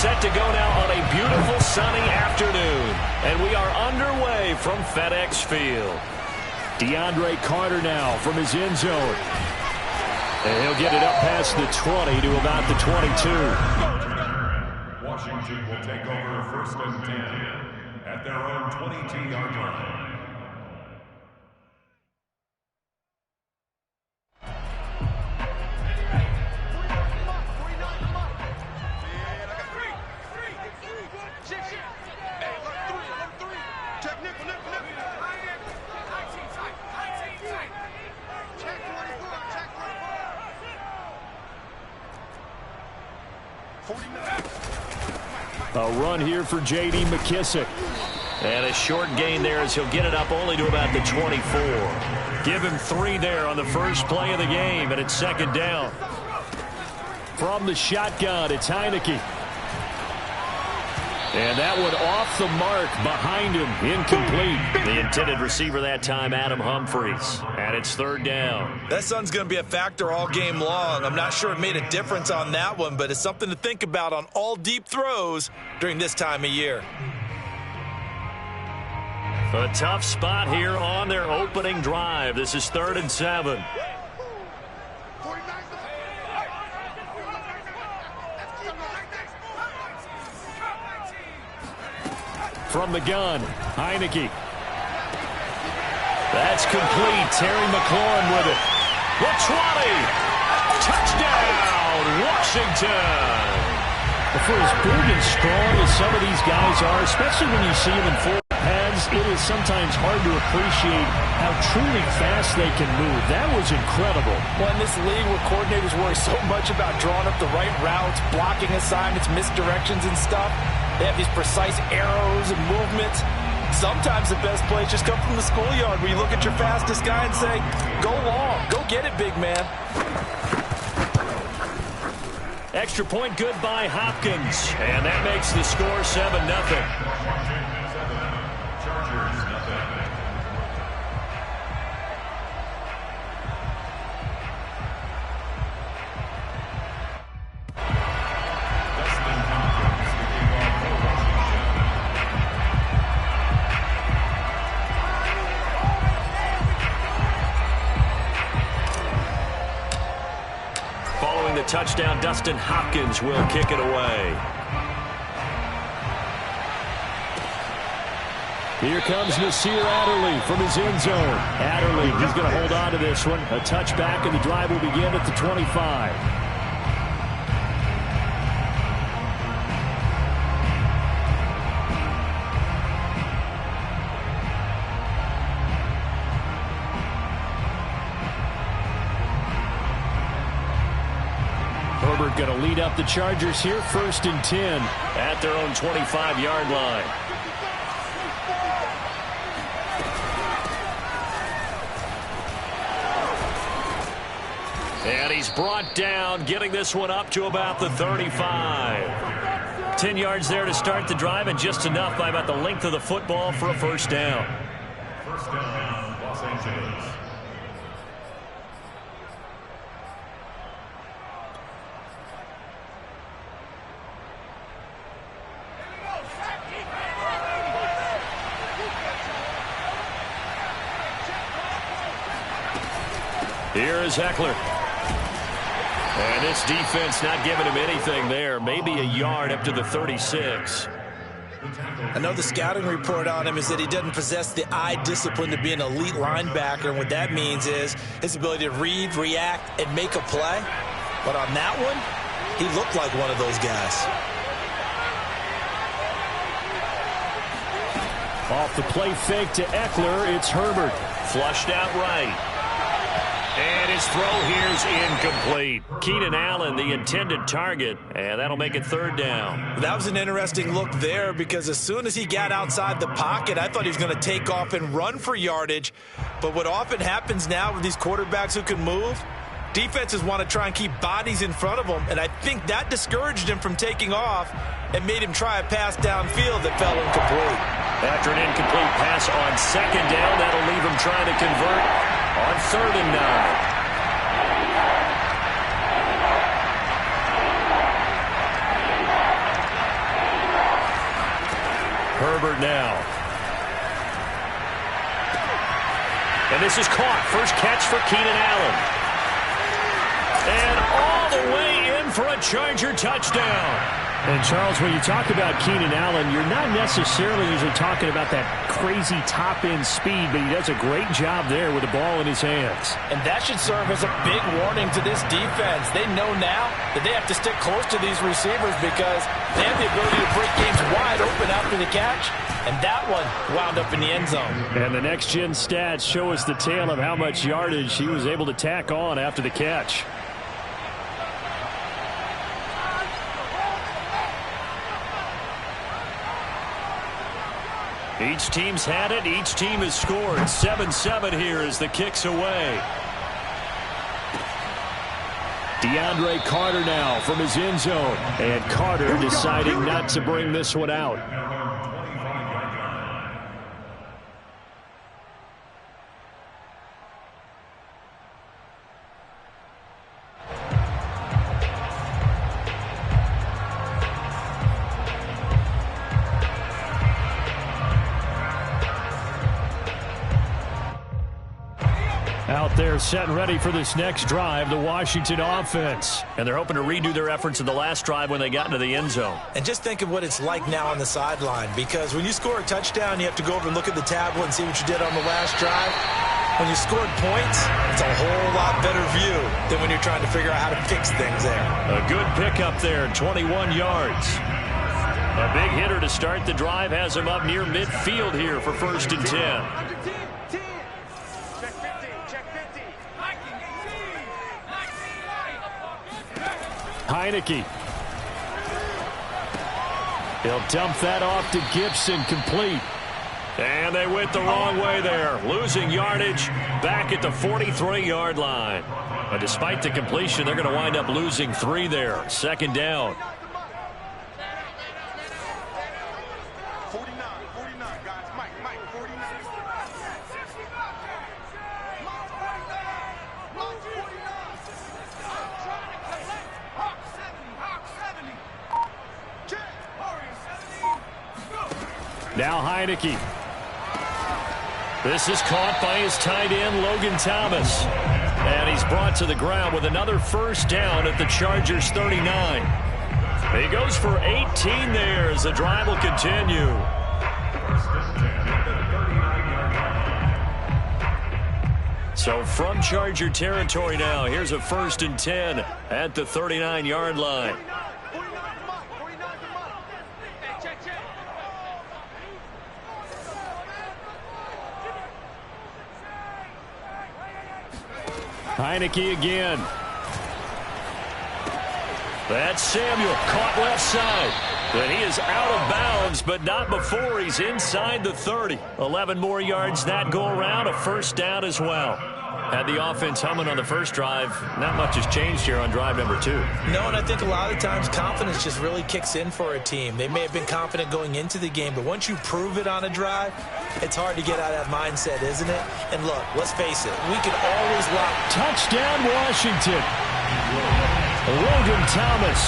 set to go now on a beautiful sunny afternoon. And we are underway from FedEx Field. DeAndre Carter now from his end zone. And he'll get it up past the 20 to about the 22. Washington will take over first and 10 at their own 22-yard line. A run here for J.D. McKissic. And a short gain there as he'll get it up only to about the 24. Give him 3 there on the first play of the game, and it's second down. From the shotgun, it's Heineke. And that one off the mark behind him, incomplete. The intended receiver that time, Adam Humphries. And it's third down. That sun's going to be a factor all game long. I'm not sure it made a difference on that one, but it's something to think about on all deep throws during this time of year. A tough spot here on their opening drive. This is 3rd and 7. From the gun, Heineke. That's complete. Terry McLaurin with it. The 20. Touchdown, Washington. For as big and strong as some of these guys are, especially when you see them in full pads, it is sometimes hard to appreciate how truly fast they can move. That was incredible. Well, in this league where coordinators worry so much about drawing up the right routes, blocking assignments, misdirections and stuff, they have these precise arrows and movements. Sometimes the best plays just come from the schoolyard where you look at your fastest guy and say, go long, go get it, big man. Extra point good by Hopkins. And that makes the score 7-0. Chargers, nothing. Touchdown, Dustin Hopkins will kick it away. Here comes Nasir Adderley from his end zone. Adderley, he's going to hold on to this one. A touchback, and the drive will begin at the 25. Herbert going to lead up the Chargers here, 1st and 10 at their own 25-yard line. And he's brought down, getting this one up to about the 35. 10 yards there to start the drive, and just enough by about the length of the football for a first down. First down, Los Angeles. Here is Eckler. And this defense not giving him anything there. Maybe a yard up to the 36. I know the scouting report on him is that he doesn't possess the eye discipline to be an elite linebacker. And what that means is his ability to read, react, and make a play. But on that one, he looked like one of those guys. Off the play fake to Eckler, it's Herbert. Flushed out right. And his throw here's incomplete. Keenan Allen, the intended target, and that'll make it third down. That was an interesting look there because as soon as he got outside the pocket, I thought he was going to take off and run for yardage. But what often happens now with these quarterbacks who can move, defenses want to try and keep bodies in front of them, and I think that discouraged him from taking off and made him try a pass downfield that fell incomplete. After an incomplete pass on second down, that'll leave him trying to convert on 3rd and 9. convert now. And this is caught. First catch for Keenan Allen. And all the way in for a Charger touchdown. And, Charles, when you talk about Keenan Allen, you're not necessarily usually talking about that crazy top-end speed, but he does a great job there with the ball in his hands. And that should serve as a big warning to this defense. They know now that they have to stick close to these receivers because they have the ability to break games wide open after the catch. And that one wound up in the end zone. And the next-gen stats show us the tale of how much yardage he was able to tack on after the catch. Each team's had it. Each team has scored. 7-7 here as the kick's away. DeAndre Carter now from his end zone. And Carter deciding not to bring this one out. Out there set and ready for this next drive, the Washington offense. And they're hoping to redo their efforts in the last drive when they got into the end zone. And just think of what it's like now on the sideline, because when you score a touchdown, you have to go over and look at the tablet and see what you did on the last drive. When you scored points, it's a whole lot better view than when you're trying to figure out how to fix things there. A good pickup there, 21 yards. A big hitter to start the drive has him up near midfield here for 1st and 10. Heineke. He'll dump that off to Gibson, complete. And they went the wrong way there, losing yardage back at the 43-yard line. But despite the completion, they're going to wind up losing 3 there. 2nd down. 49, guys. Mike, 49. Now Heineke. This is caught by his tight end, Logan Thomas. And he's brought to the ground with another 1st down at the Chargers' 39. He goes for 18 there as the drive will continue. So from Charger territory now, here's a 1st and 10 at the 39-yard line. Heineke again. That's Samuel, caught left side. But he is out of bounds, but not before he's inside the 30. 11 more yards that go around, a 1st down as well. Had the offense humming on the first drive. Not much has changed here on drive number 2. No, and I think a lot of times confidence just really kicks in for a team. They may have been confident going into the game, but once you prove it on a drive, it's hard to get out of that mindset, isn't it? And look, let's face it, we can always lock. Touchdown, Washington. Logan Thomas,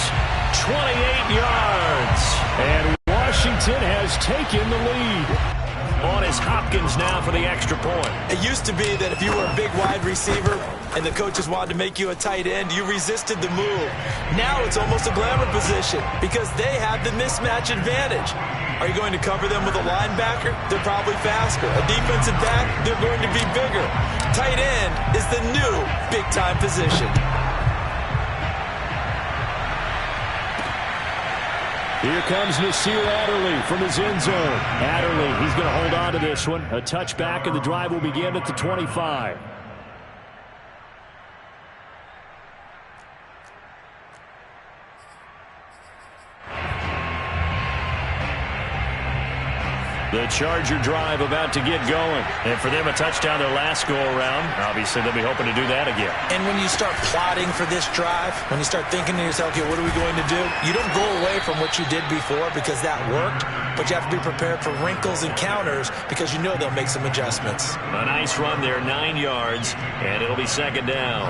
28 yards. And Washington has taken the lead. On is Hopkins now for the extra point. It used to be that if you were a big wide receiver and the coaches wanted to make you a tight end, you resisted the move. Now it's almost a glamour position because they have the mismatch advantage. Are you going to cover them with a linebacker? They're probably faster. A defensive back? They're going to be bigger. Tight end is the new big-time position. Here comes Nasir Adderley from his end zone. Adderley, he's going to hold on to this one. A touchback, and the drive will begin at the 25. The Charger drive about to get going. And for them, a touchdown their last go-around. Obviously, they'll be hoping to do that again. And when you start plotting for this drive, when you start thinking to yourself, okay, what are we going to do? You don't go away from what you did before because that worked, but you have to be prepared for wrinkles and counters because you know they'll make some adjustments. A nice run there, 9 yards, and it'll be 2nd down.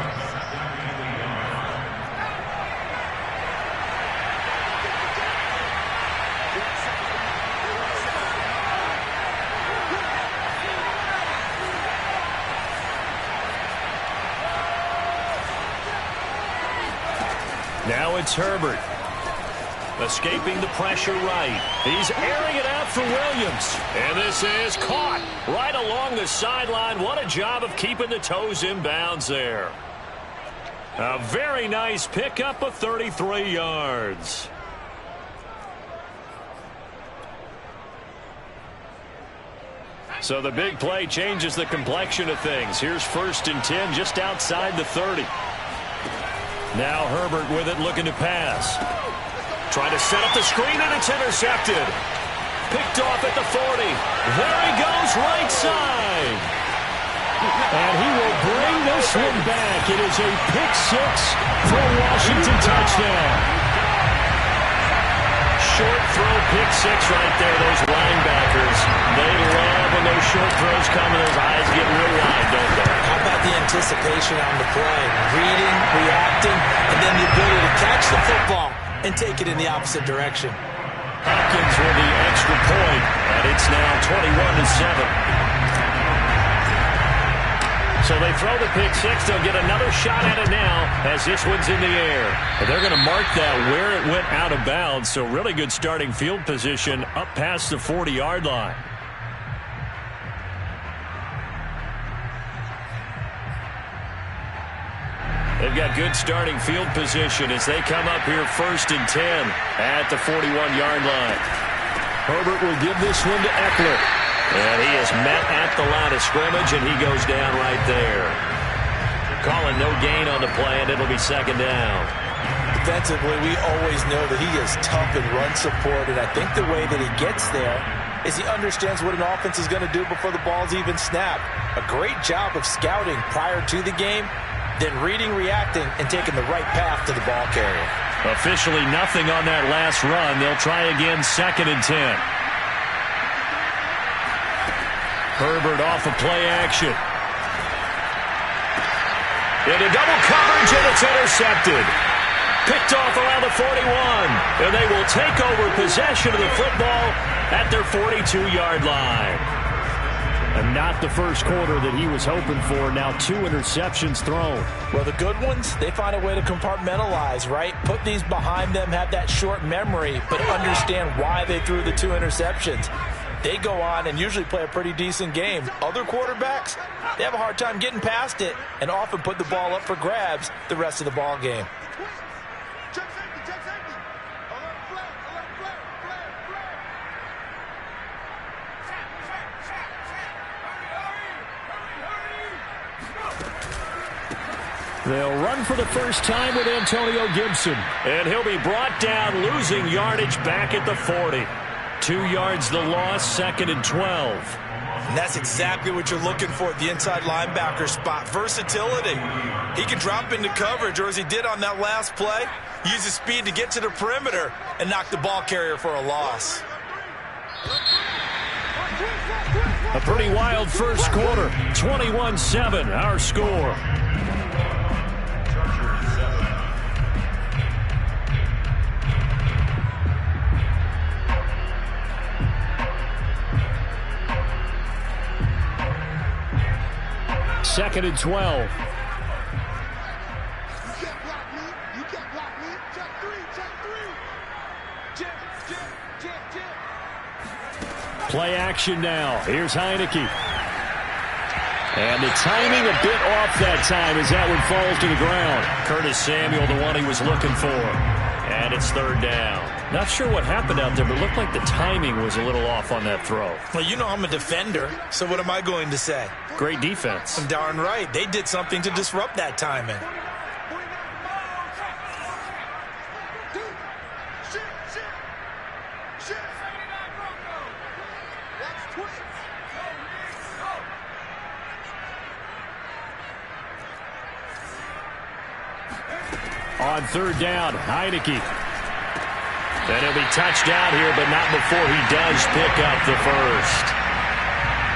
it's Herbert. Escaping the pressure right. He's airing it out for Williams. And this is caught right along the sideline. What a job of keeping the toes in bounds there. A very nice pickup of 33 yards. So the big play changes the complexion of things. Here's 1st and 10 just outside the 30. Now Herbert with it, looking to pass. Trying to set up the screen, and it's intercepted. Picked off at the 40. There he goes, right side. And he will bring this one back. It is a pick 6 for a Washington touchdown. Short throw, pick 6 right there. Those linebackers, they love when those short throws come and those eyes get real wide, don't they? How about the anticipation on the play? Reading, reacting, and then the ability to catch the football and take it in the opposite direction. Hopkins with the extra point, and it's now 21-7. So they throw the pick 6. They'll get another shot at it now as this one's in the air. And they're going to mark that where it went out of bounds. So really good starting field position up past the 40-yard line. They've got good starting field position as they come up here 1st and 10 at the 41-yard line. Herbert will give this one to Eckler. And he is met at the line of scrimmage, and he goes down right there. Calling no gain on the play, and it'll be 2nd down. Defensively, we always know that he is tough in run support, and I think the way that he gets there is he understands what an offense is going to do before the ball's even snapped. A great job of scouting prior to the game, then reading, reacting, and taking the right path to the ball carrier. Officially nothing on that last run. They'll try again 2nd and 10. Herbert off of play action. Into double coverage, and it's intercepted. Picked off around the 41. And they will take over possession of the football at their 42-yard line. And not the first quarter that he was hoping for. Now 2 interceptions thrown. Well, the good ones, they find a way to compartmentalize, right? Put these behind them, have that short memory, but understand why they threw the 2 interceptions. They go on and usually play a pretty decent game. Other quarterbacks, they have a hard time getting past it and often put the ball up for grabs the rest of the ball game. They'll run for the first time with Antonio Gibson. And he'll be brought down, losing yardage back at the 40. 2 yards the loss, 2nd and 12. And that's exactly what you're looking for at the inside linebacker spot. Versatility. He can drop into coverage, or as he did on that last play, use his speed to get to the perimeter and knock the ball carrier for a loss. A pretty wild first quarter. 21-7, our score. Second and 12. Play action now. Here's Heineke. And the timing a bit off that time as that one falls to the ground. Curtis Samuel, the one he was looking for. And it's 3rd down. Not sure what happened out there, but it looked like the timing was a little off on that throw. Well, you know I'm a defender, so what am I going to say? Great defense. I'm darn right. They did something to disrupt that timing. On 3rd down, Heineke. And he'll be touched down here, but not before he does pick up the first.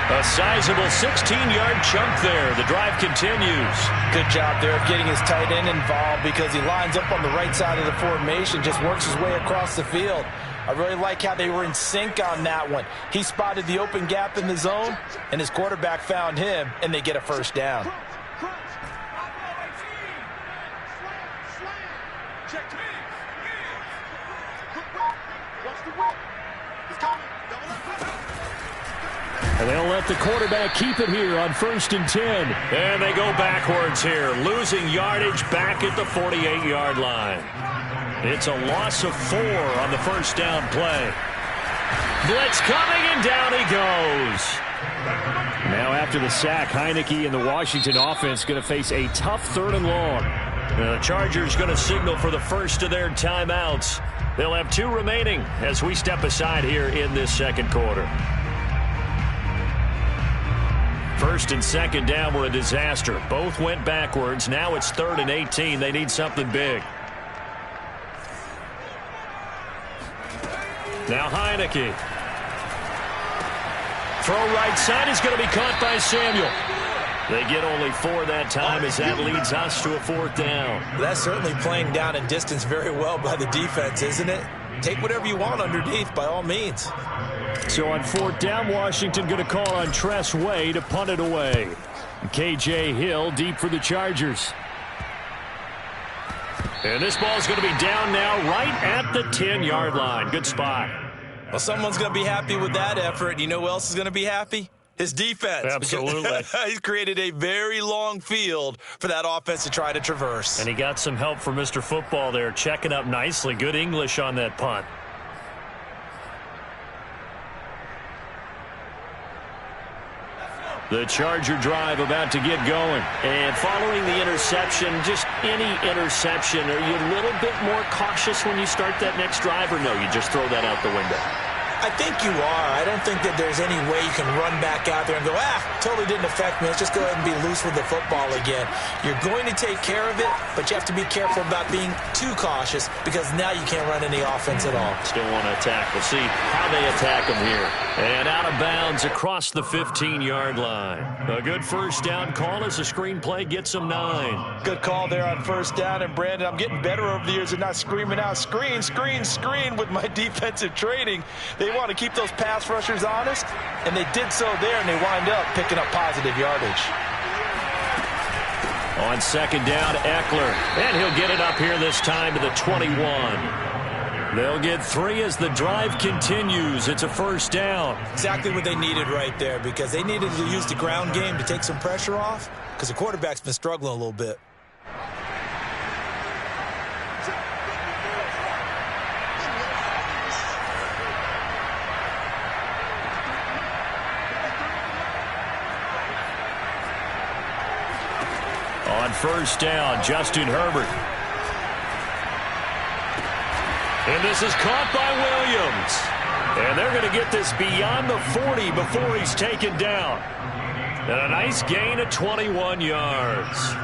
A sizable 16-yard chunk there. The drive continues. Good job there of getting his tight end involved because he lines up on the right side of the formation, just works his way across the field. I really like how they were in sync on that one. He spotted the open gap in the zone, and his quarterback found him, and they get a first down. He's coming. Double up. And they'll let the quarterback keep it here on 1st and 10. And they go backwards here, losing yardage back at the 48-yard line. It's a loss of 4 on the first down play. Blitz coming, and down he goes. Now after the sack, Heineke and the Washington offense going to face a tough 3rd and long. The Chargers going to signal for the first of their timeouts. They'll have 2 remaining as we step aside here in this second quarter. 1st and 2nd down were a disaster. Both went backwards. Now it's 3rd and 18. They need something big. Now Heineke. Throw right side is going to be caught by Samuel. They get only 4 that time as that leads us to a 4th down. That's certainly playing down in distance very well by the defense, isn't it? Take whatever you want underneath by all means. So on 4th down, Washington going to call on Tress Way to punt it away. KJ Hill deep for the Chargers. And this ball is going to be down now right at the 10-yard line. Good spot. Well, someone's going to be happy with that effort. You know who else is going to be happy? His defense. Absolutely. He's created a very long field for that offense to try to traverse. And he got some help from Mr. Football there, checking up nicely. Good English on that punt. The Charger drive about to get going. And following the interception, just any interception, are you a little bit more cautious when you start that next drive, or no, you just throw that out the window? I think you are. I don't think that there's any way you can run back out there and go, totally didn't affect me. Let's just go ahead and be loose with the football again. You're going to take care of it, but you have to be careful about being too cautious because now you can't run any offense at all. Still want to attack. We'll see how they attack them here. And out of bounds across the 15-yard line. A good first down call as the screenplay gets them 9. Good call there on 1st down. And, Brandon, I'm getting better over the years at not screaming out, screen, screen, screen with my defensive training. They want to keep those pass rushers honest, and they did so there, and they wind up picking up positive yardage. On 2nd down, Eckler. And he'll get it up here this time to the 21. They'll get 3 as the drive continues. It's a 1st down. Exactly what they needed right there because they needed to use the ground game to take some pressure off because the quarterback's been struggling a little bit. On 1st down, Justin Herbert. And this is caught by Williams. And they're going to get this beyond the 40 before he's taken down. And a nice gain of 21 yards.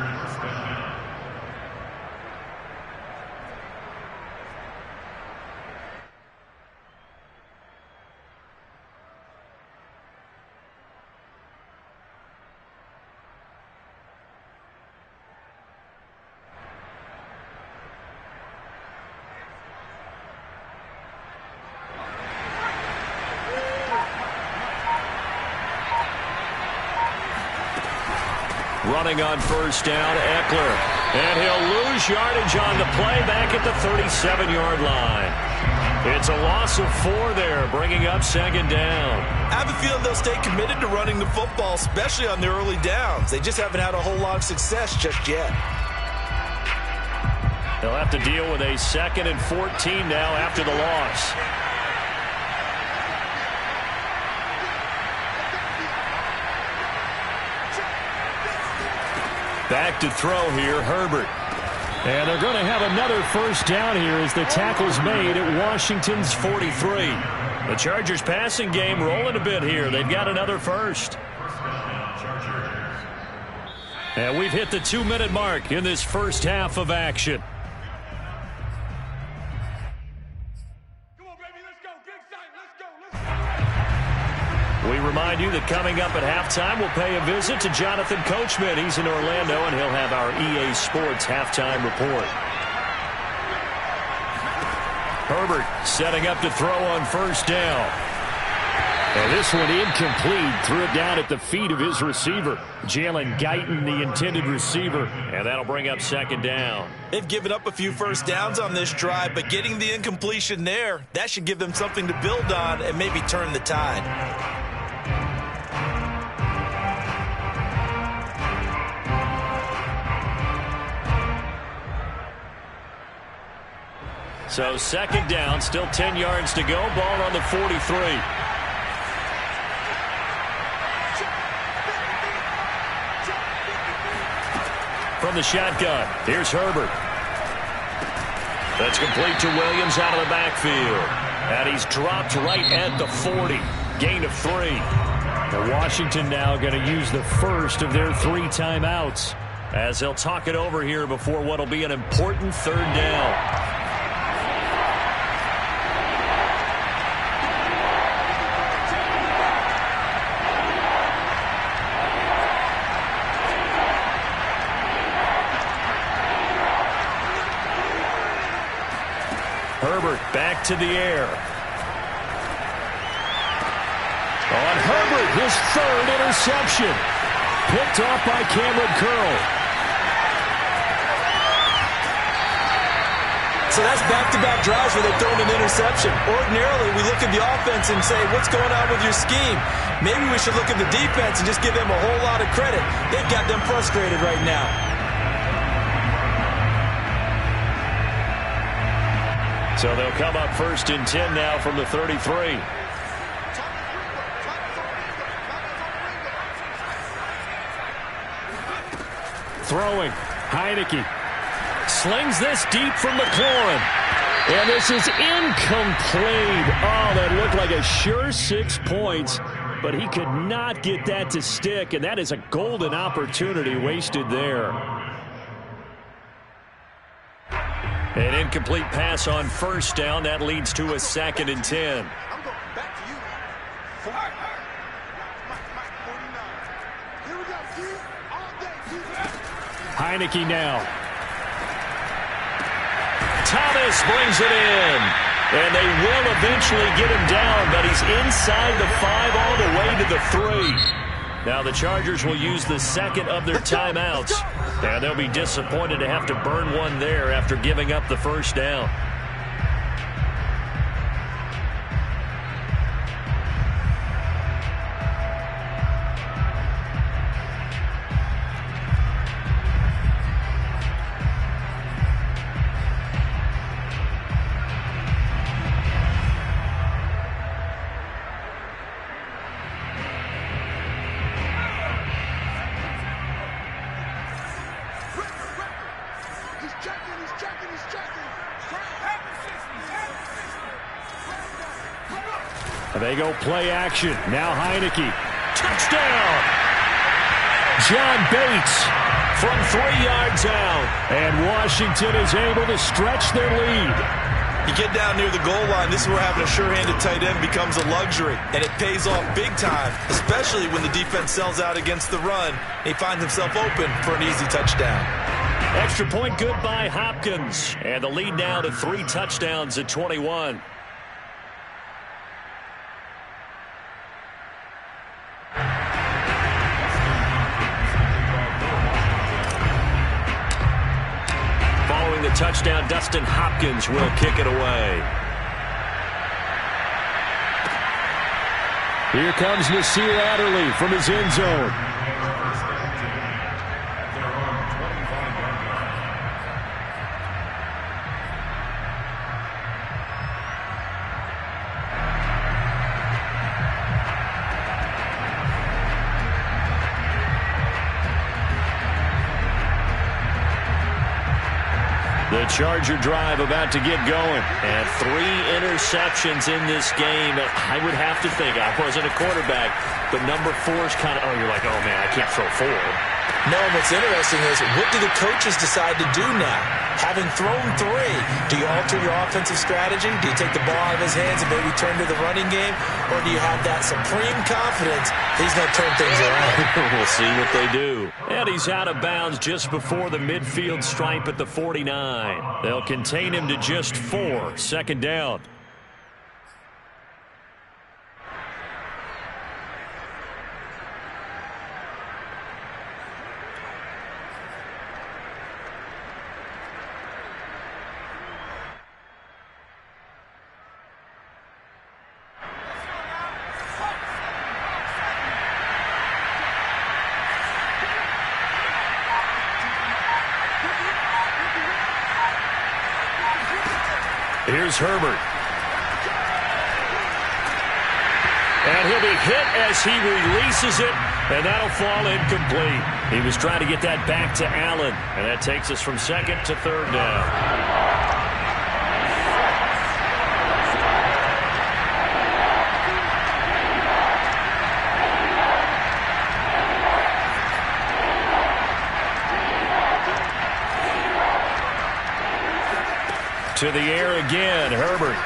Running on 1st down, Eckler. And he'll lose yardage on the play back at the 37-yard line. It's a loss of 4 there, bringing up 2nd down. I have a feeling they'll stay committed to running the football, especially on the early downs. They just haven't had a whole lot of success just yet. They'll have to deal with a 2nd and 14 now after the loss. Back to throw here, Herbert. And they're going to have another 1st down here as the tackle's made at Washington's 43. The Chargers passing game rolling a bit here. They've got another 1st. And we've hit the 2-minute mark in this first half of action. We remind you that coming up at halftime, we'll pay a visit to Jonathan Coachman. He's in Orlando, and he'll have our EA Sports halftime report. Herbert setting up to throw on 1st down. And this one incomplete. Threw it down at the feet of his receiver. Jalen Guyton, the intended receiver. And that'll bring up second down. They've given up a few first downs on this drive, but getting the incompletion there, that should give them something to build on and maybe turn the tide. So second down, still 10 yards to go. Ball on the 43. From the shotgun, here's Herbert. That's complete to Williams out of the backfield. And he's dropped right at the 40. Gain of 3. Now Washington now going to use the first of their 3 timeouts as they'll talk it over here before what will be an important third down. Herbert back to the air. On Herbert, his 3rd interception. Picked off by Cameron Curl. So that's back-to-back drives where they've thrown an interception. Ordinarily, we look at the offense and say, what's going on with your scheme? Maybe we should look at the defense and just give them a whole lot of credit. They've got them frustrated right now. So they'll come up 1st and 10 now from the 33. Throwing. Heineke slings this deep from McLaurin. And this is incomplete. Oh, that looked like a sure 6 points. But he could not get that to stick. And that is a golden opportunity wasted there. An incomplete pass on 1st down. That leads to a 2nd and 10. Heineke now. Thomas brings it in. And they will eventually get him down, but he's inside the 5 all the way to the 3. Now the Chargers will use the 2nd of their timeouts. And they'll be disappointed to have to burn one there after giving up the 1st down. They go play action. Now Heineke. Touchdown! John Bates from 3 yards out. And Washington is able to stretch their lead. You get down near the goal line, this is where having a sure-handed tight end becomes a luxury. And it pays off big time, especially when the defense sells out against the run. He finds himself open for an easy touchdown. Extra point good by Hopkins. And the lead now to 3 touchdowns at 21. The touchdown, Dustin Hopkins will kick it away. Here comes Nasir Adderley from his end zone. The Charger drive about to get going. And 3 interceptions in this game. I would have to think, I wasn't a quarterback, but number 4 is kind of, oh, you're like, oh, man, I can't throw 4. No, and what's interesting is, what do the coaches decide to do now? Having thrown 3, do you alter your offensive strategy? Do you take the ball out of his hands and maybe turn to the running game? Or do you have that supreme confidence he's going to turn things around? We'll see what they do. And he's out of bounds just before the midfield stripe at the 49. They'll contain him to just 4. 2nd down. Here's Herbert. And he'll be hit as he releases it, and that'll fall incomplete. He was trying to get that back to Allen, and that takes us from second to third down. To the air again, Herbert.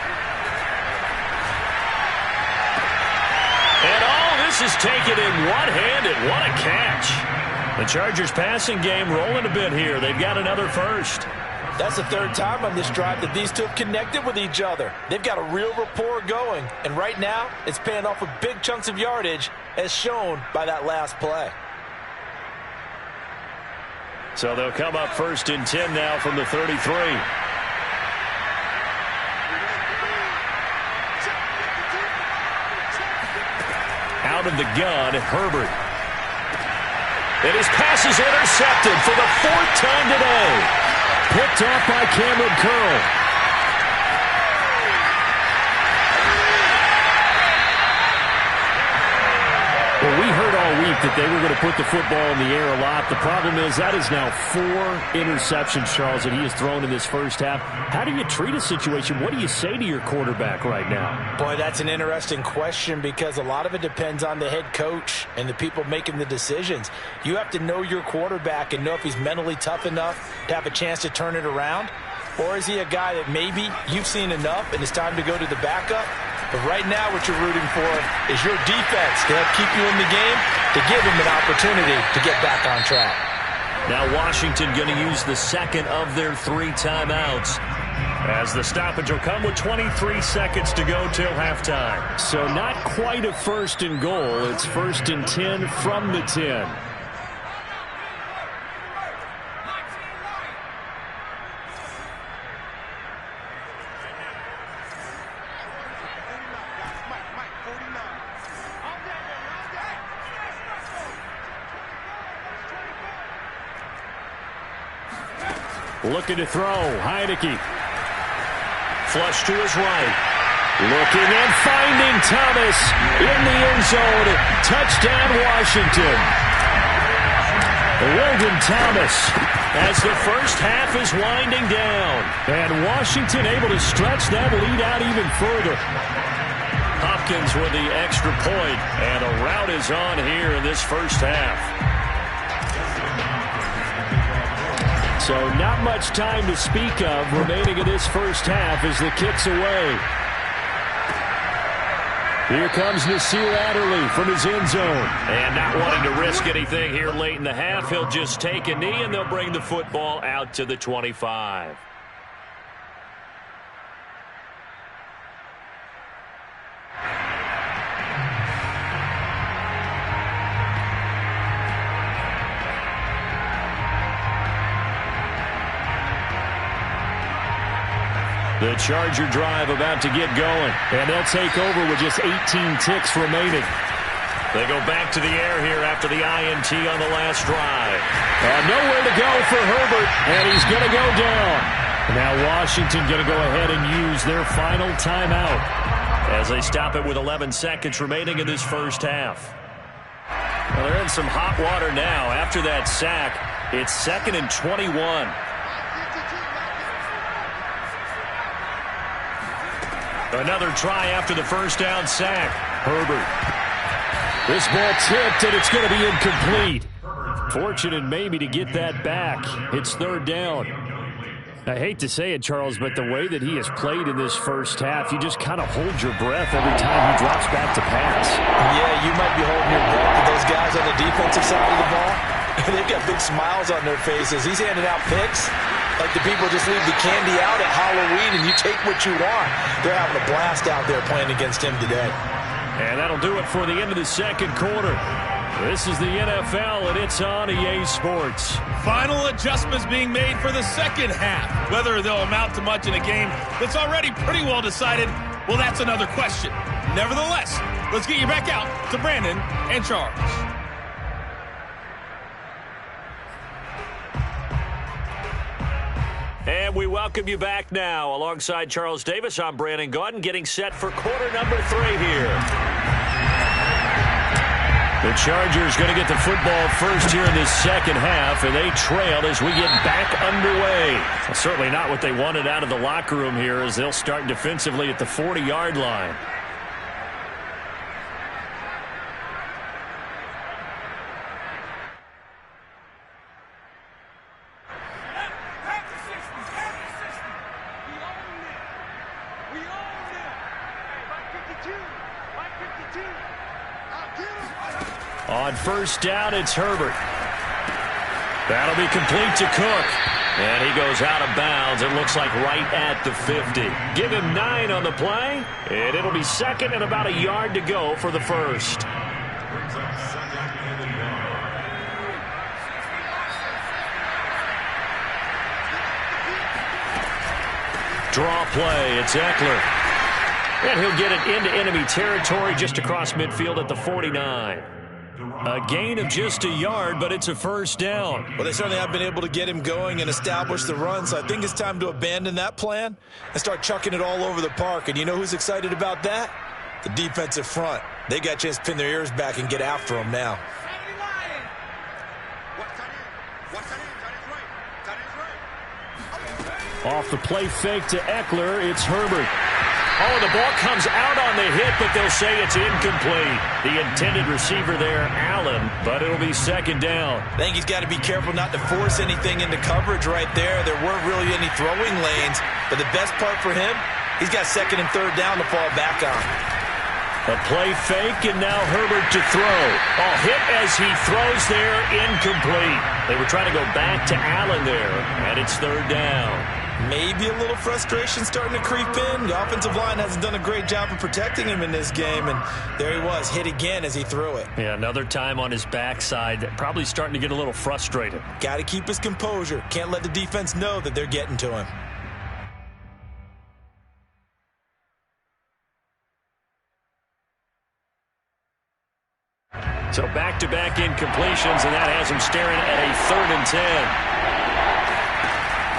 And all this is taken in one-handed. What a catch. The Chargers passing game rolling a bit here. They've got another first. That's the third time on this drive that these two have connected with each other. They've got a real rapport going. And right now, it's paying off with big chunks of yardage, as shown by that last play. So they'll come up 1st and 10 now from the 33. Out of the gun, Herbert. And his pass is intercepted for the 4th time today. Picked off by Cameron Curl. Well, we heard all week that they were going to put the football in the air a lot. The problem is that is now 4 interceptions, Charles, that he has thrown in this first half. How do you treat a situation? What do you say to your quarterback right now? Boy, that's an interesting question because a lot of it depends on the head coach and the people making the decisions. You have to know your quarterback and know if he's mentally tough enough to have a chance to turn it around. Or is he a guy that maybe you've seen enough and it's time to go to the backup? But right now what you're rooting for is your defense to help keep you in the game, to give him an opportunity to get back on track. Now Washington going to use the second of their 3 timeouts, as the stoppage will come with 23 seconds to go till halftime. So not quite a 1st and goal. It's 1st and 10 from the 10. Looking to throw. Heineke. Flush to his right. Looking and finding Thomas in the end zone. Touchdown, Washington. Logan Thomas as the first half is winding down. And Washington able to stretch that lead out even further. Hopkins with the extra point, and a rout is on here in this first half. So not much time to speak of remaining in this first half as the kick's away. Here comes Nasir Adderley from his end zone. And not wanting to risk anything here late in the half, he'll just take a knee and they'll bring the football out to the 25. The Charger drive about to get going, and they'll take over with just 18 ticks remaining. They go back to the air here after the INT on the last drive. Nowhere to go for Herbert, and he's going to go down. Now Washington going to go ahead and use their final timeout as they stop it with 11 seconds remaining in this first half. Well, they're in some hot water now. After that sack, it's 2nd and 21. Another try after the first down sack. Herbert. This ball tipped, and it's going to be incomplete. Fortunate maybe to get that back. It's 3rd down. I hate to say it, Charles, but the way that he has played in this first half, you just kind of hold your breath every time he drops back to pass. Yeah, you might be holding your breath with those guys on the defensive side of the ball. They've got big smiles on their faces. He's handing out picks like the people just leave the candy out at Halloween and you take what you want. They're having a blast out there playing against him today. And that'll do it for the end of the second quarter. This is the NFL, and it's on EA Sports. Final adjustments being made for the second half. Whether they'll amount to much in a game that's already pretty well decided, well, that's another question. Nevertheless, let's get you back out to Brandon and Charles. And And we welcome you back now. Alongside Charles Davis, I'm Brandon Gaudin, getting set for quarter number 3 here. The Chargers going to get the football first here in this second half, and they trail as we get back underway. Certainly not what they wanted out of the locker room here, as they'll start defensively at the 40-yard line. On first down, it's Herbert. That'll be complete to Cook. And he goes out of bounds. It looks like right at the 50. Give him 9 on the play, and it'll be second and about a yard to go for the first. Draw play. It's Eckler. And he'll get it into enemy territory just across midfield at the 49. A gain of just a yard, but it's a first down. Well, they certainly have been able to get him going and establish the run, so I think it's time to abandon that plan and start chucking it all over the park. And you know who's excited about that? The defensive front. They got a chance to pin their ears back and get after him now. Off the play fake to Eckler, it's Herbert. Oh, the ball comes out on the hit, but they'll say it's incomplete. The intended receiver there, Allen, but it'll be second down. I think he's got to be careful not to force anything into coverage right there. There weren't really any throwing lanes, but the best part for him, he's got second and third down to fall back on. A play fake, and now Herbert to throw. Oh, hit as he throws there, incomplete. They were trying to go back to Allen there, and it's third down. Maybe a little frustration starting to creep in. The offensive line hasn't done a great job of protecting him in this game, and there he was, hit again as he threw it. Yeah, another time on his backside, probably starting to get a little frustrated. Got to keep his composure. Can't let the defense know that they're getting to him. So back-to-back incompletions, and that has him staring at a 3rd and 10.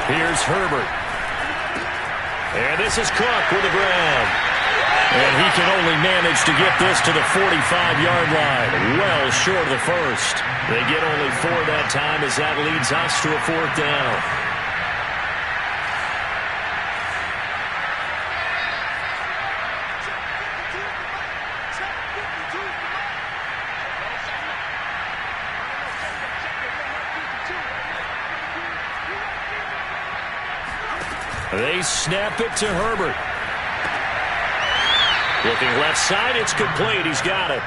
Here's Herbert. And this is Cook with a grab. And he can only manage to get this to the 45-yard line. Well short of the first. They get only 4 that time as that leads us to a 4th down. They snap it to Herbert. Looking left side, it's complete. He's got it.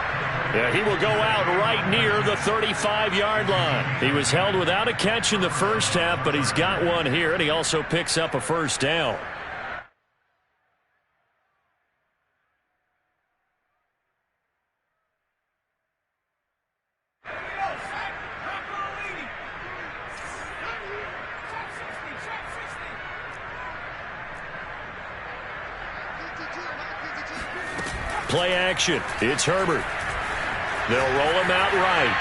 Yeah, he will go out right near the 35-yard line. He was held without a catch in the first half, but he's got one here, and he also picks up a first down. Play action. It's Herbert. They'll roll him out right.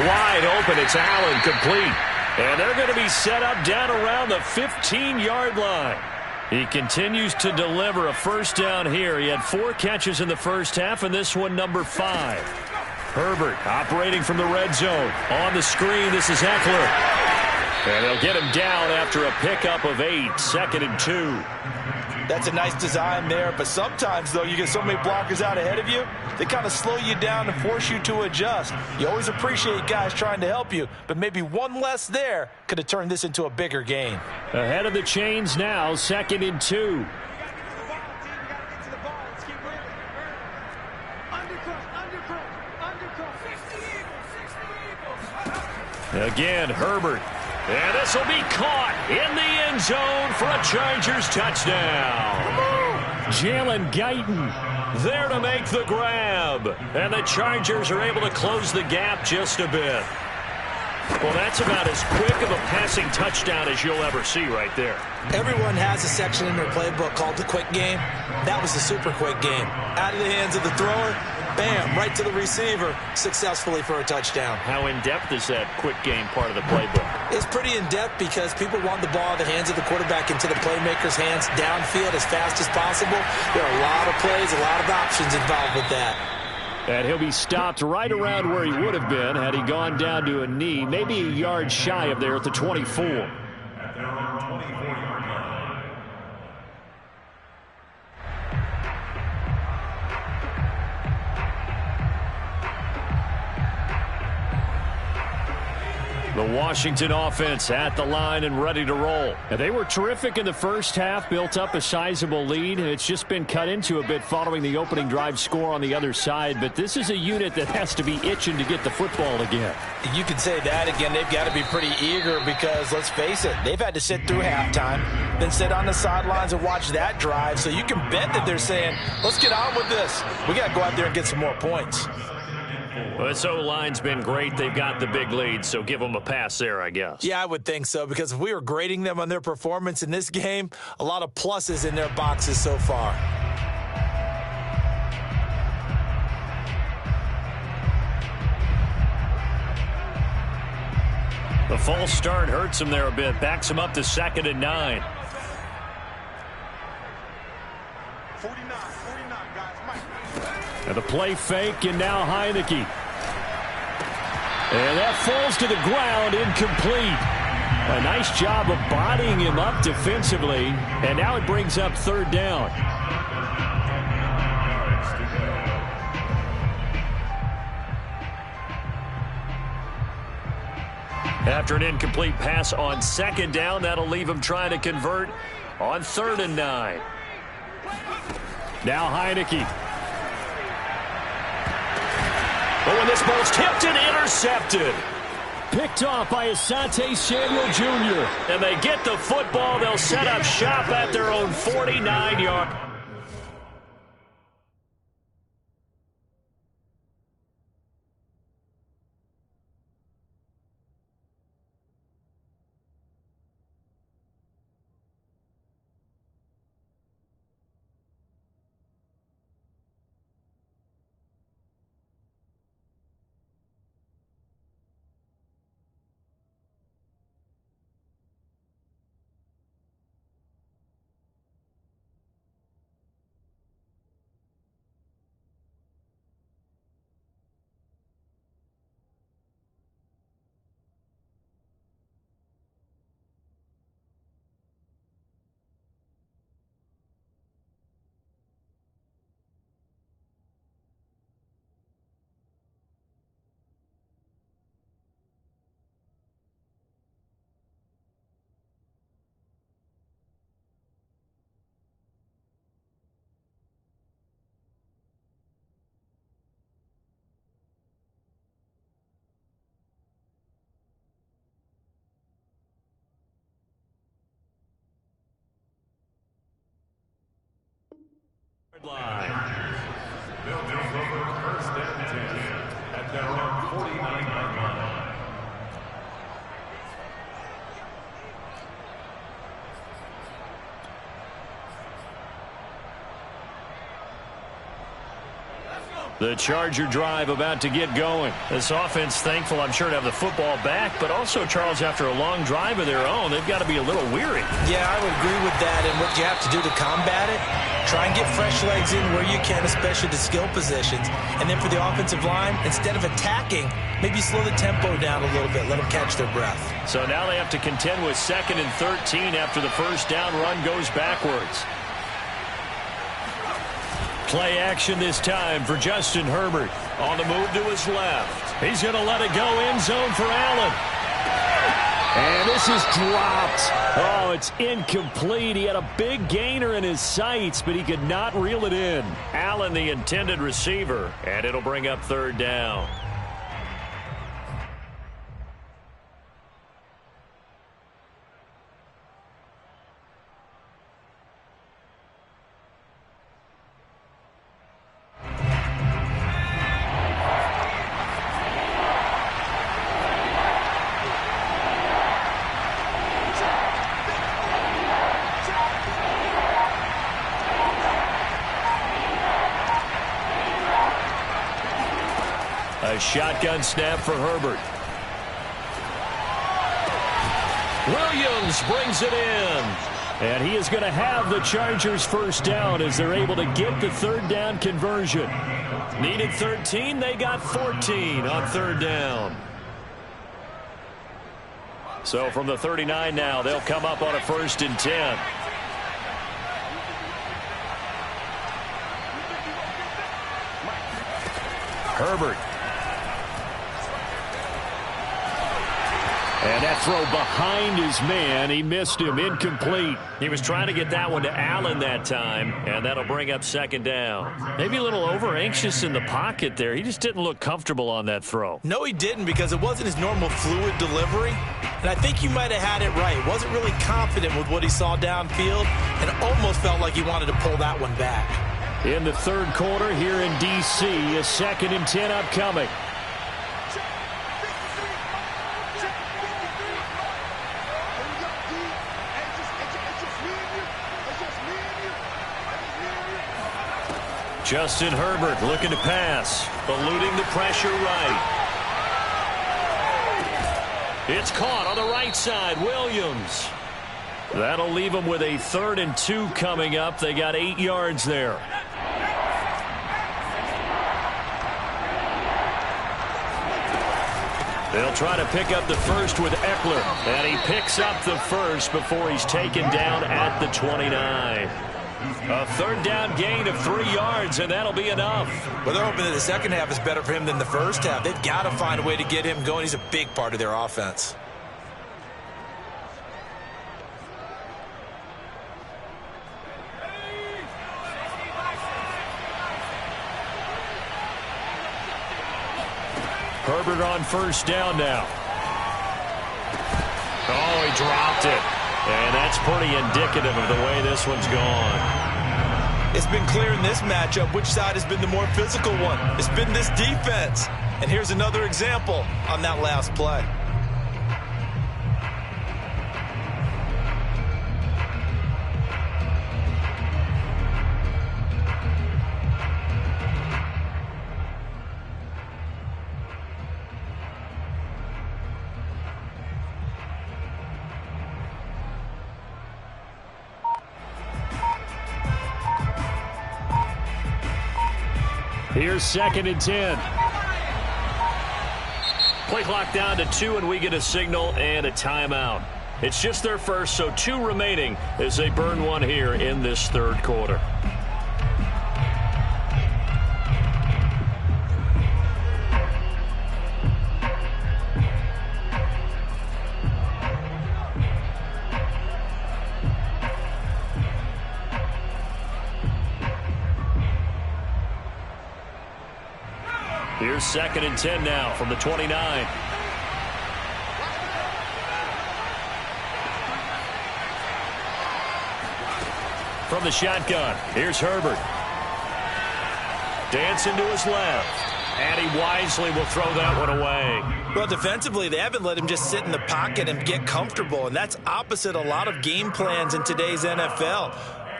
Wide open. It's Allen, complete. And they're going to be set up down around the 15-yard line. He continues to deliver a first down here. He had 4 catches in the first half, and this one number 5. Herbert operating from the red zone. On the screen, this is Eckler. And they'll get him down after a pickup of 8, 2nd and 2. That's a nice design there, but sometimes, though, you get so many blockers out ahead of you, they kind of slow you down and force you to adjust. You always appreciate guys trying to help you, but maybe one less there could have turned this into a bigger game. Ahead of the chains now, 2nd and 2. Again, Herbert. And this will be caught in the end zone for a Chargers touchdown. Jalen Guyton there to make the grab. And the Chargers are able to close the gap just a bit. Well, that's about as quick of a passing touchdown as you'll ever see right there. Everyone has a section in their playbook called the quick game. That was the super quick game. Out of the hands of the thrower, bam, right to the receiver, successfully for a touchdown. How in-depth is that quick game part of the playbook? It's pretty in-depth because people want the ball in the hands of the quarterback into the playmaker's hands downfield as fast as possible. There are a lot of plays, a lot of options involved with that. And he'll be stopped right around where he would have been had he gone down to a knee, maybe a yard shy of there at the 24. At their own 24-yard line. The Washington offense at the line and ready to roll. And they were terrific in the first half, built up a sizable lead, and it's just been cut into a bit following the opening drive score on the other side. But this is a unit that has to be itching to get the football again. You could say that again. They've got to be pretty eager because, let's face it, they've had to sit through halftime, then sit on the sidelines and watch that drive. So you can bet that they're saying, let's get on with this. We got to go out there and get some more points. Well, this O-line's been great. They've got the big lead, so give them a pass there, I guess. Yeah, I would think so, because if we were grading them on their performance in this game, a lot of pluses in their boxes so far. The false start hurts him there a bit. Backs him up to 2nd and 9. 49, guys. Mike. And the play fake, and now Heineke. And that falls to the ground, incomplete. A nice job of bodying him up defensively, and now it brings up 3rd down. After an incomplete pass on 2nd down, that'll leave him trying to convert on 3rd and 9. Now Heineke. But when this ball's tipped and intercepted. Picked off by Asante Samuel Jr. And they get the football. They'll set up shop at their own 49-yard. Line. They'll take over 1st and 10 at their own 49-yard line. The Charger drive about to get going. This offense thankful, I'm sure, to have the football back, but also, Charles, after a long drive of their own, they've got to be a little weary. Yeah, I would agree with that, and what you have to do to combat it, try and get fresh legs in where you can, especially to skill positions. And then for the offensive line, instead of attacking, maybe slow the tempo down a little bit, let them catch their breath. So now they have to contend with 2nd and 13 after the first down run goes backwards. Play action this time for Justin Herbert. On the move to his left. He's going to let it go end zone for Allen. And this is dropped. Oh, it's incomplete. He had a big gainer in his sights, but he could not reel it in. Allen, the intended receiver, and it'll bring up 3rd down. A shotgun snap for Herbert. Williams brings it in. And he is going to have the Chargers first down as they're able to get the third down conversion. Needed 13, they got 14 on third down. So from the 39 now, they'll come up on a 1st and 10. Herbert. And that throw behind his man. He missed him. Incomplete. He was trying to get that one to Allen that time, and that'll bring up 2nd down. Maybe a little over-anxious in the pocket there. He just didn't look comfortable on that throw. No, he didn't, because it wasn't his normal fluid delivery. And I think you might have had it right. Wasn't really confident with what he saw downfield and almost felt like he wanted to pull that one back. In the 3rd quarter here in D.C., a 2nd and 10 upcoming. Justin Herbert looking to pass, eluding the pressure right. It's caught on the right side. Williams. That'll leave them with a 3rd and 2 coming up. They got 8 yards there. They'll try to pick up the first with Eckler. And he picks up the first before he's taken down at the 29. A 3rd down gain of 3 yards, and that'll be enough. Well, they're hoping that the second half is better for him than the first half. They've got to find a way to get him going. He's a big part of their offense. Herbert on 1st down now. Oh, he dropped it. And that's pretty indicative of the way this one's gone. It's been clear in this matchup which side has been the more physical one. It's been this defense. And here's another example on that last play. Here's 2nd and 10. Play clock down to 2, and we get a signal and a timeout. It's just their first, so 2 remaining as they burn one here in this 3rd quarter. Here's 2nd and 10 now from the 29. From the shotgun, here's Herbert. Dancing to his left. And he wisely will throw that one away. Well, defensively, they haven't let him just sit in the pocket and get comfortable, and that's opposite a lot of game plans in today's NFL.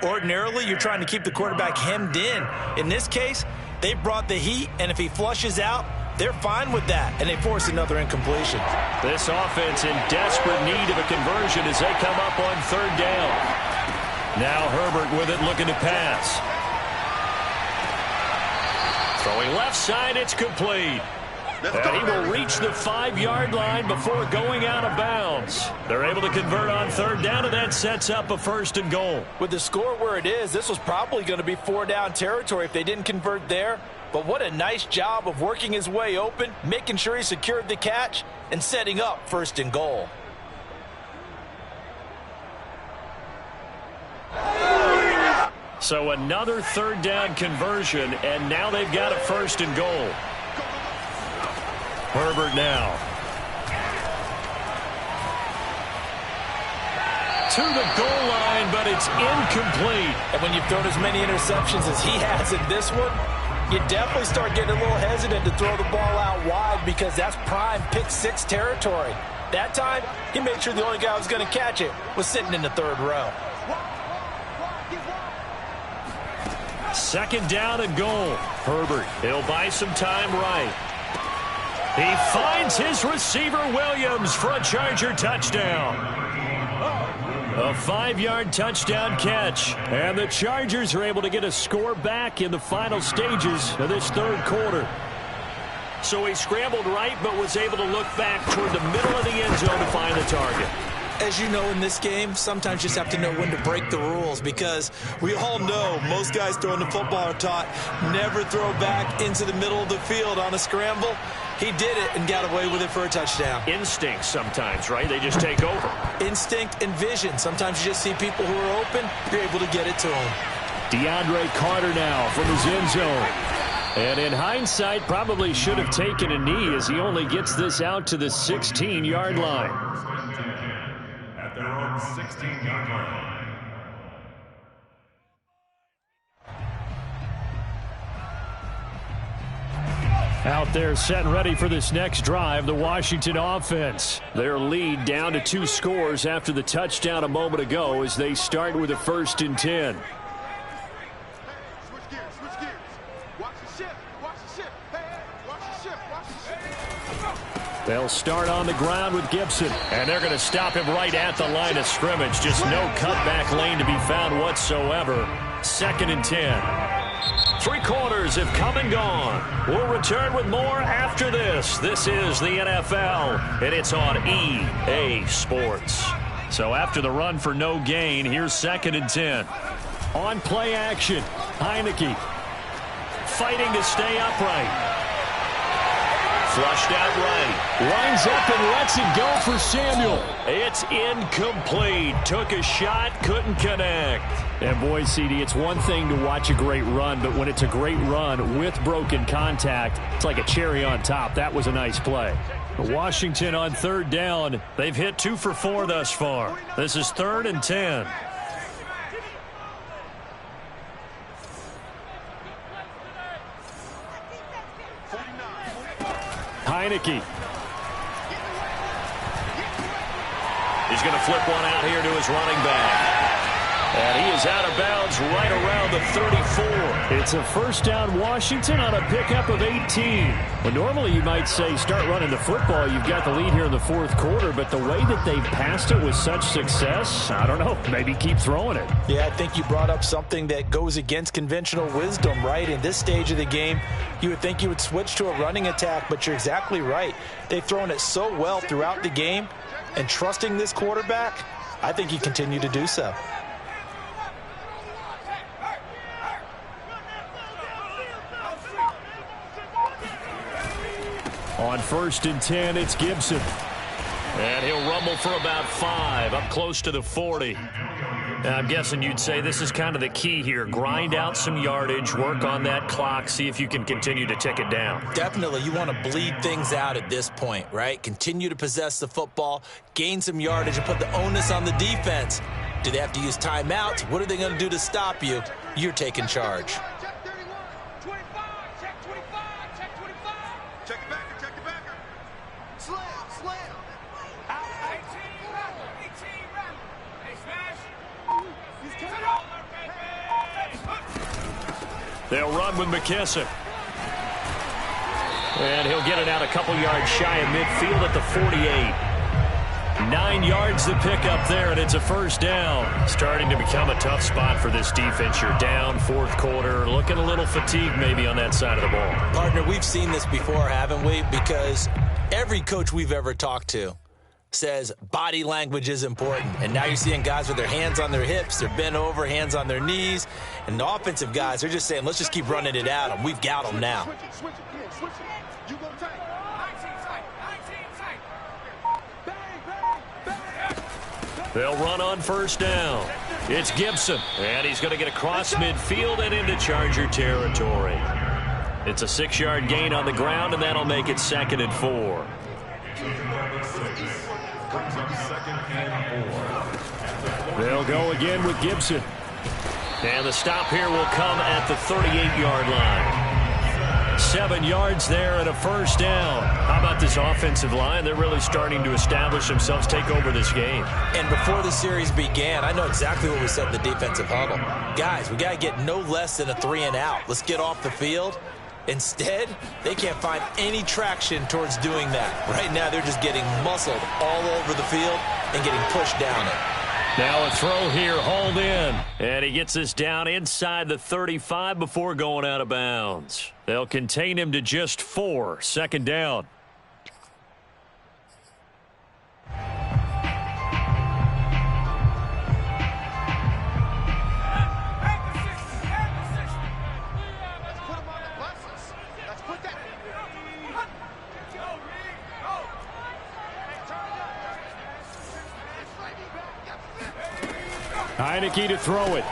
Ordinarily, you're trying to keep the quarterback hemmed in. In this case, they brought the heat, and if he flushes out, they're fine with that, and they force another incompletion. This offense in desperate need of a conversion as they come up on 3rd down. Now Herbert with it, looking to pass. Throwing left side, it's complete. And he will reach the 5-yard line before going out of bounds. They're able to convert on 3rd down, and that sets up a 1st and goal. With the score where it is, this was probably going to be 4-down territory if they didn't convert there. But what a nice job of working his way open, making sure he secured the catch, and setting up 1st and goal. So another 3rd down conversion, and now they've got a 1st and goal. Herbert now. To the goal line, but it's incomplete. And when you've thrown as many interceptions as he has in this one, you definitely start getting a little hesitant to throw the ball out wide because that's prime pick-6 territory. That time, he made sure the only guy who was going to catch it was sitting in the 3rd row. 2nd down and goal. Herbert, he'll buy some time right. He finds his receiver, Williams, for a Charger touchdown. A 5-yard touchdown catch. And the Chargers are able to get a score back in the final stages of this third quarter. So he scrambled right, but was able to look back toward the middle of the end zone to find the target. As you know, in this game, sometimes you just have to know when to break the rules, because we all know most guys throwing the football are taught never throw back into the middle of the field on a scramble. He did it and got away with it for a touchdown. Instinct sometimes, right? They just take over. Instinct and vision. Sometimes you just see people who are open, you're able to get it to them. DeAndre Carter now from his end zone. And in hindsight, probably should have taken a knee as he only gets this out to the 16-yard line. At their own 16-yard line. Out there set and ready for this next drive, the Washington offense. Their lead down to 2 scores after the touchdown a moment ago as they start with a 1st and 10. Switch gears, switch gears. Watch the shift, watch the shift. Hey, watch the shift, watch the shift. They'll start on the ground with Gibson, and they're going to stop him right at the line of scrimmage. Just no cutback lane to be found whatsoever. 2nd and 10. 3 quarters have come and gone. We'll return with more after this. This is the NFL, and it's on EA Sports. So after the run for no gain, here's 2nd and 10. On play action, Heineke fighting to stay upright. Flushed out right. Lines up and lets it go for Samuel. It's incomplete. Took a shot, couldn't connect. And boy, CD, it's one thing to watch a great run, but when it's a great run with broken contact, it's like a cherry on top. That was a nice play. Washington on 3rd down. They've hit 2 for 4 thus far. This is 3rd and 10. Heineke. He's going to flip one out here to his running back. And he is out of bounds right around the 34. It's a 1st down Washington on a pickup of 18. Well, normally you might say start running the football. You've got the lead here in the 4th quarter, but the way that they've passed it with such success, I don't know, maybe keep throwing it. Yeah, I think you brought up something that goes against conventional wisdom, right? In this stage of the game, you would think you would switch to a running attack, but you're exactly right. They've thrown it so well throughout the game, and trusting this quarterback, I think you continue to do so. On 1st and 10, it's Gibson. And he'll rumble for about 5, up close to the 40. Now, I'm guessing you'd say this is kind of the key here. Grind out some yardage, work on that clock, see if you can continue to tick it down. Definitely, you want to bleed things out at this point, right? Continue to possess the football, gain some yardage, and put the onus on the defense. Do they have to use timeouts? What are they going to do to stop you? You're taking charge. Check 31, 25, check 25, check 25. Check it back, check it back. Slam, slam. Out, 18, right. Hey, smash. He's coming up. They'll run with McKissick. And he'll get it out a couple yards shy of midfield at the 48. 9 yards to pick up there, and it's a 1st down. Starting to become a tough spot for this defense. You're down 4th quarter, looking a little fatigued maybe on that side of the ball. Partner, we've seen this before, haven't we? Because every coach we've ever talked to says body language is important. And now you're seeing guys with their hands on their hips, they're bent over, hands on their knees. And the offensive guys, they're just saying, let's just keep running it at them. We've got them now. Switch it, yeah, switch it. You go tight. 19 tight, 19 tight. They'll run on 1st down. It's Gibson, and he's going to get across midfield and into Charger territory. It's a 6-yard gain on the ground, and that'll make it 2nd and 4. They'll go again with Gibson. And the stop here will come at the 38-yard line. 7 yards there and a 1st down. How about this offensive line? They're really starting to establish themselves, take over this game. And before the series began, I know exactly what we said in the defensive huddle. Guys, we got to get no less than a 3-and-out. Let's get off the field. Instead, they can't find any traction towards doing that. Right now, they're just getting muscled all over the field and getting pushed down it. Now a throw here, hauled in. And he gets this down inside the 35 before going out of bounds. They'll contain him to just 4. 2nd down. Heineke to throw it.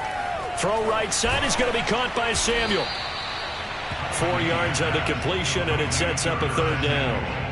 Throw right side is going to be caught by Samuel. 4 yards on the completion, and it sets up a 3rd down.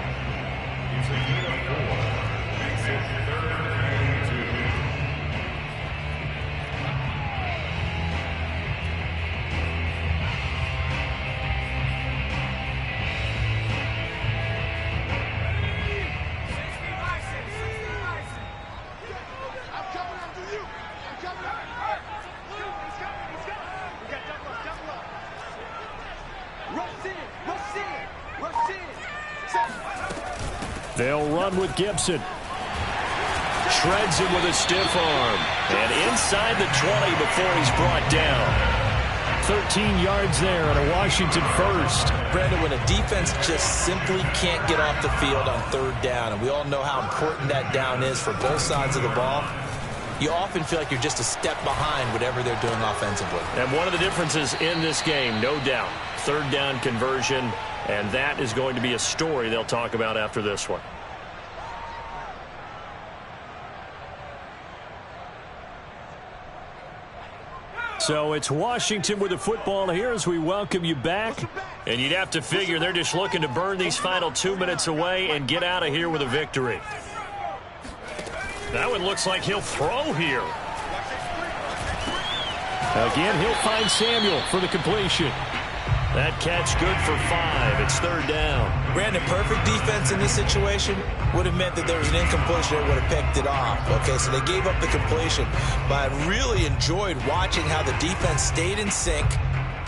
They'll run with Gibson. Shreds him with a stiff arm. And inside the 20 before he's brought down. 13 yards there and a Washington first. Brandon, when a defense just simply can't get off the field on 3rd down, and we all know how important that down is for both sides of the ball, you often feel like you're just a step behind whatever they're doing offensively. And one of the differences in this game, no doubt, 3rd down conversion. And that is going to be a story they'll talk about after this one. So it's Washington with the football here as we welcome you back. And you'd have to figure they're just looking to burn these final 2 minutes away and get out of here with a victory. That one looks like he'll throw here. Again, he'll find Samuel for the completion. That catch good for 5. It's 3rd down. Brandon, perfect defense in this situation would have meant that there was an incompletion that would have picked it off. Okay, so they gave up the completion. But I really enjoyed watching how the defense stayed in sync,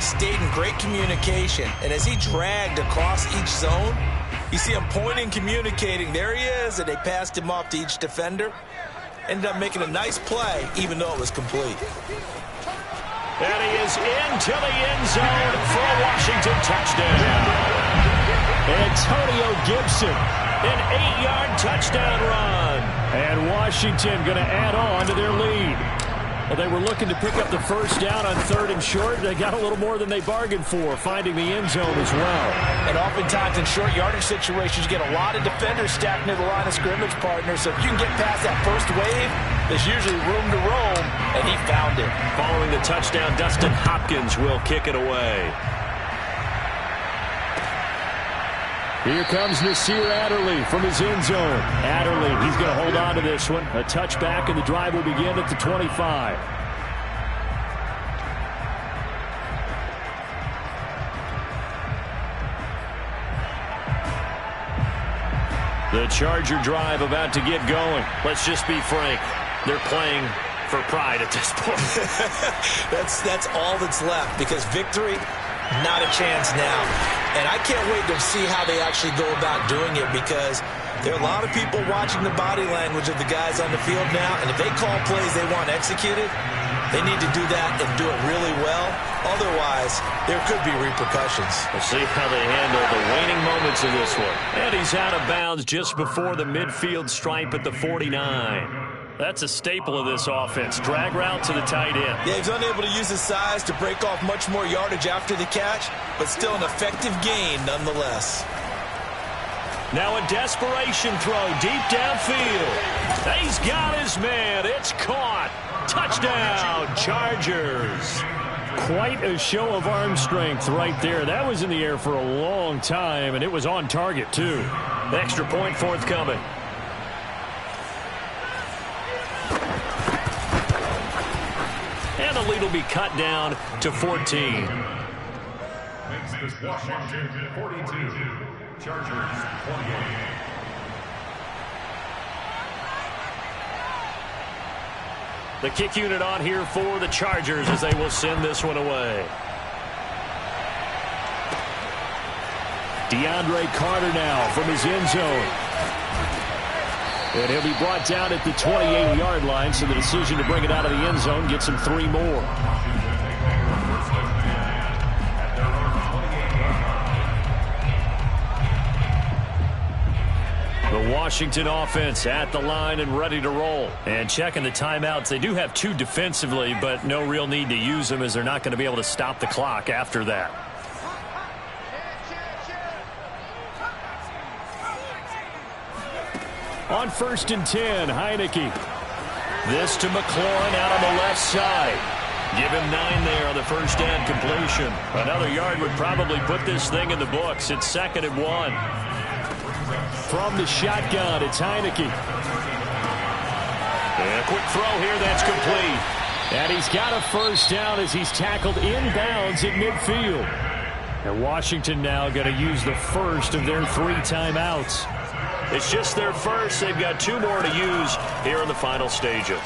stayed in great communication. And as he dragged across each zone, you see him pointing, communicating. There he is, and they passed him off to each defender. Ended up making a nice play, even though it was complete. And he is into the end zone for a Washington touchdown. Antonio Gibson, an 8-yard touchdown run. And Washington going to add on to their lead. Well, they were looking to pick up the first down on 3rd and short. They got a little more than they bargained for, finding the end zone as well. And oftentimes in short yardage situations, you get a lot of defenders stacked near the line of scrimmage, partner. So if you can get past that first wave, there's usually room to roam, and he found it. Following the touchdown, Dustin Hopkins will kick it away. Here comes Nasir Adderley from his end zone. Adderley, he's going to hold on to this one. A touchback, and the drive will begin at the 25. The Charger drive about to get going. Let's just be frank. They're playing for pride at this point. That's all that's left, because victory, not a chance now. And I can't wait to see how they actually go about doing it, because there are a lot of people watching the body language of the guys on the field now, and if they call plays they want executed, they need to do that and do it really well. Otherwise, there could be repercussions. We'll see how they handle the waning moments of this one. And he's out of bounds just before the midfield stripe at the 49. That's a staple of this offense. Drag route to the tight end. Yeah, he's unable to use his size to break off much more yardage after the catch, but still an effective gain nonetheless. Now a desperation throw deep downfield. He's got his man. It's caught. Touchdown, Chargers. Quite a show of arm strength right there. That was in the air for a long time, and it was on target, too. Extra point forthcoming. And the lead will be cut down to 14. Makes this Washington 42, Chargers 28. The kick unit on here for the Chargers as they will send this one away. DeAndre Carter now from his end zone. And he'll be brought down at the 28-yard line, so the decision to bring it out of the end zone gets him 3 more. The Washington offense at the line and ready to roll. And checking the timeouts. They do have 2 defensively, but no real need to use them as they're not going to be able to stop the clock after that. On 1st and 10, Heineke. This to McLaurin out on the left side. Give him 9 there on the first down completion. Another yard would probably put this thing in the books. It's 2nd and 1. From the shotgun, it's Heineke. And a quick throw here, that's complete. And he's got a first down as he's tackled inbounds at midfield. And Washington now going to use the first of their 3 timeouts. It's just their first. They've got 2 more to use here in the final stages.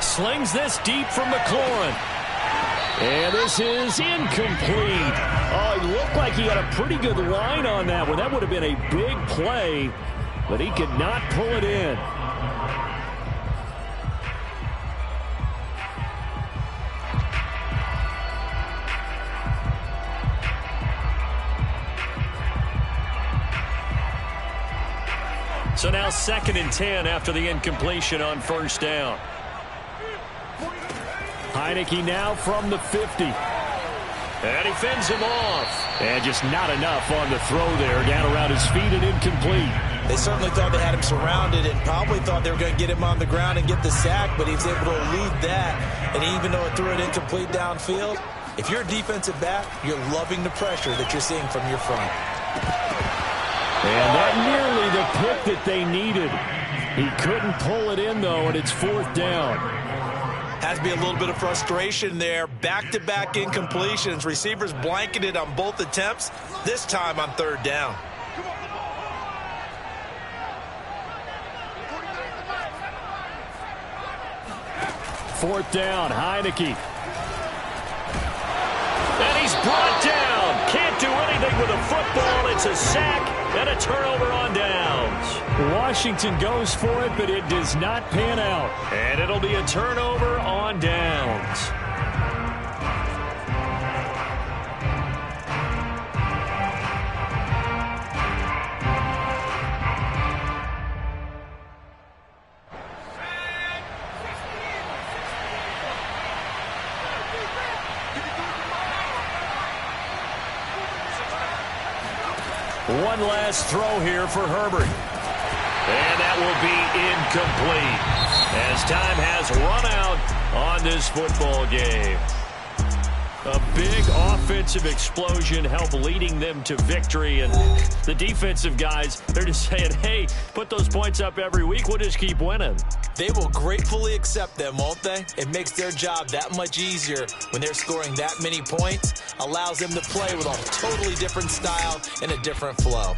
Slings this deep from McLaurin. And this is incomplete. Oh, it looked like he had a pretty good line on that one. That would have been a big play, but he could not pull it in. So now 2nd and 10 after the incompletion on first down. Heineke now from the 50. And he fends him off. And just not enough on the throw there. Down around his feet and incomplete. They certainly thought they had him surrounded and probably thought they were going to get him on the ground and get the sack, but he was able to elude that. And even though it threw it incomplete downfield, if you're a defensive back, you're loving the pressure that you're seeing from your front. And that nearly the pick that they needed. He couldn't pull it in, though, and it's 4th down. Has to be a little bit of frustration there. Back-to-back incompletions. Receivers blanketed on both attempts, this time on 3rd down. Fourth down, Heineke. And he's brought down. Can't do anything with a football. It's a sack and a turnover on downs. Washington goes for it, but it does not pan out. And it'll be a turnover on downs. One last throw here for Herbert. And that will be incomplete as time has run out on this football game. A big offensive explosion helped leading them to victory. And the defensive guys, they're just saying, hey, put those points up every week. We'll just keep winning. They will gratefully accept them, won't they? It makes their job that much easier when they're scoring that many points. Allows them to play with a totally different style and a different flow.